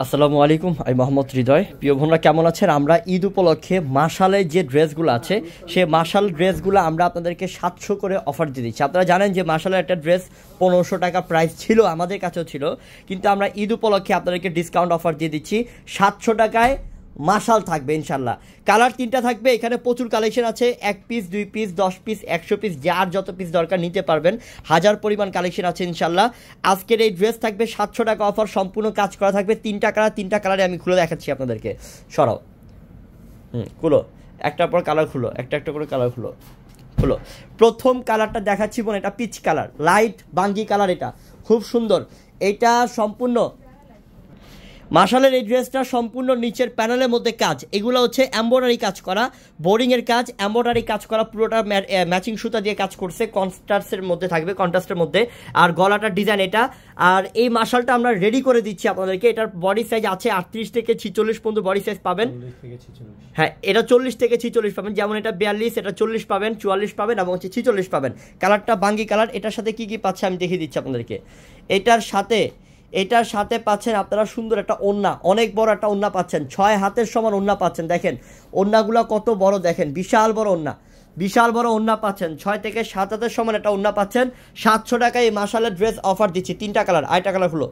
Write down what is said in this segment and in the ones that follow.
আসসালামু আলাইকুম, আমি মোহাম্মদ হৃদয়। প্রিয় বোনরা কেমন আছেন? আমরা ঈদ উপলক্ষে মাশালের যে ড্রেসগুলো আছে সেই মাশাল ড্রেসগুলো আমরা আপনাদেরকে 700 করে অফার দিয়ে দিচ্ছি। আপনারা জানেন যে মাশালের একটা ড্রেস 1500 টাকা প্রাইস ছিল, আমাদের কাছেও ছিল, কিন্তু আমরা ঈদ উপলক্ষে আপনাদেরকে ডিসকাউন্ট অফার দিয়ে দিচ্ছি। 700 টাকায় মাশাল থাকবে ইনশাল্লাহ। কালার 3টা থাকবে, এখানে প্রচুর কালেকশন আছে। 1 পিস 2 পিস 10 পিস 100 পিস, যার যত পিস দরকার নিতে পারবেন। হাজার পরিমাণ কালেকশন আছে ইনশাল্লাহ। আজকের এই ড্রেস থাকবে 700 টাকা অফার, সম্পূর্ণ কাজ করা থাকবে। 3টা কালারে আমি খুলে দেখাচ্ছি আপনাদেরকে। সরাও, খুলো, একটার পর কালার খুলো, একটা করে কালার খুলো। প্রথম কালারটা দেখাচ্ছি বোন, এটা পিচ কালার, লাইট বাঙ্গি কালার, এটা খুব সুন্দর। এটা সম্পূর্ণ মাশালের এই ড্রেসটা সম্পূর্ণ নিচের প্যানেলের মধ্যে কাজ, এগুলো হচ্ছে এমব্রয়ডারি কাজ করা, বোরিংয়ের কাজ, এমব্রয়ডারি কাজ করা, পুরোটা ম্যাচিং সুতা দিয়ে কাজ করছে, কন্ট্রাস্টের মধ্যে থাকবে, কন্ট্রাস্টের মধ্যে। আর গলাটার ডিজাইন এটা। আর এই মাশালটা আমরা রেডি করে দিচ্ছি আপনাদেরকে। এটার বডি সাইজ আছে 38 থেকে 46 পর্যন্ত বডি সাইজ পাবেন। হ্যাঁ, এটা 40 থেকে 46 পাবেন। যেমন এটা 42, এটা 40 পাবেন, 44 পাবেন এবং হচ্ছে 46 পাবেন। কালারটা বাঙ্গি কালার। এটার সাথে কি পাচ্ছে আমি দেখিয়ে দিচ্ছি আপনাদেরকে। এটার সাথে পাচ্ছেন আপনারা সুন্দর একটা ওড়না, অনেক বড় একটা ওড়না পাচ্ছেন, 6 হাতের সমান ওড়না পাচ্ছেন। দেখেন ওড়নাগুলো কত বড়, দেখেন বিশাল বড় ওড়না পাচ্ছেন। 6 থেকে 7 হাতের সমান একটা ওড়না পাচ্ছেন। 700 টাকায় এই মাশালের ড্রেস অফার দিচ্ছি। 3টা কালার, আরেকটা কালার খুলো,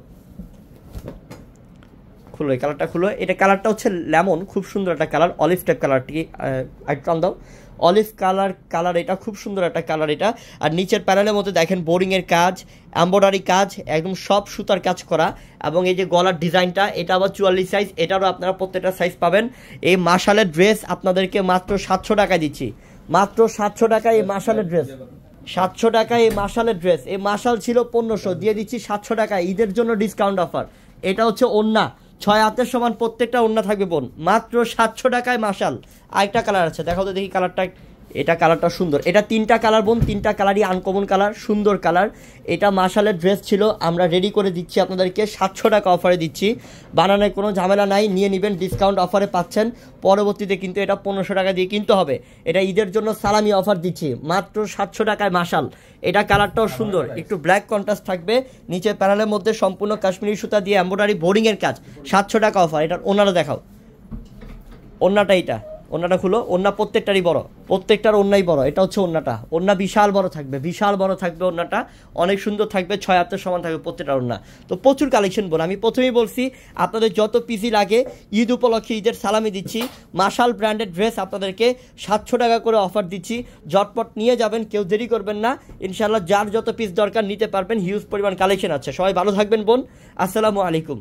এই কালারটা খুলো। এটা কালারটা হচ্ছে লেমন, খুব সুন্দর একটা কালার, অলিভ টাইপ কালারটি টান দাও, অলিভ কালার, এটা খুব সুন্দর একটা কালার এটা। আর নিচের প্যানেলের মধ্যে দেখেন বোরিংয়ের কাজ, এমব্রয়ডারি কাজ, একদম সব সুতার কাজ করা। এবং এই যে গলার ডিজাইনটা, এটা আবার 44 সাইজ, এটারও আপনারা প্রত্যেকটা সাইজ পাবেন। এই মাশালের ড্রেস আপনাদেরকে মাত্র 700 টাকায় দিচ্ছি, মাত্র 700 টাকায় এই মাশালের ড্রেস। 700 টাকায় এই মাশালের ড্রেস। এই মাশাল ছিল 1500, দিয়ে দিচ্ছি 700 টাকায়, ঈদের জন্য ডিসকাউন্ট অফার। এটা হচ্ছে ওড়না, 6 হাতের সমান প্রত্যেকটা ওড়না থাকবে বোন, মাত্র 700 টাকায় মাশাল। আরেকটা কালার আছে, দেখাও তো দেখি কালারটা। এটা কালারটা সুন্দর। এটা 3টা কালার বোন, 3টা কালারই আনকমন কালার, সুন্দর কালার। এটা মাশালের ড্রেস ছিল, আমরা রেডি করে দিচ্ছি আপনাদেরকে, 700 টাকা অফারে দিচ্ছি। বানানোর কোনো ঝামেলা নাই, নিয়ে নেবেন, ডিসকাউন্ট অফারে পাচ্ছেন। পরবর্তীতে কিন্তু এটা 1500 টাকা দিয়ে কিনতে হবে। এটা ঈদের জন্য সালামি অফার দিচ্ছি, মাত্র 700 টাকায় মাশাল। এটা কালারটাও সুন্দর, একটু ব্ল্যাক কন্ট্রাস্ট থাকবে, নিচের প্যানেলের মধ্যে সম্পূর্ণ কাশ্মীরি সুতা দিয়ে এমব্রয়ডারি বোরিংয়ের কাজ। 700 টাকা অফার। এটার ওড়নাটা দেখাও, ওড়নাটা, এইটা ওড়নাটা খুলো। ওড়না প্রত্যেকটারই বড়, প্রত্যেকটার ওড়নাই বড়। এটা হচ্ছে ওড়নাটা, ওড়না বিশাল বড় থাকবে, ওড়নাটা অনেক সুন্দর থাকবে, 6 হাতের সমান থাকবে প্রত্যেকটা ওড়না। তো প্রচুর কালেকশন বোন, আমি প্রথমেই বলছি আপনাদের যত পিসি লাগে ঈদ উপলক্ষে ঈদের সালামি দিচ্ছি। মাশাল ব্র্যান্ডেড ড্রেস আপনাদেরকে 700 টাকা করে অফার দিচ্ছি। ঝটপট নিয়ে যাবেন, কেউ দেরি করবেন না ইনশাল্লাহ। যার যত পিস দরকার নিতে পারবেন, হিউজ পরিমাণ কালেকশন আছে। সবাই ভালো থাকবেন বোন, আসসালামু আলাইকুম।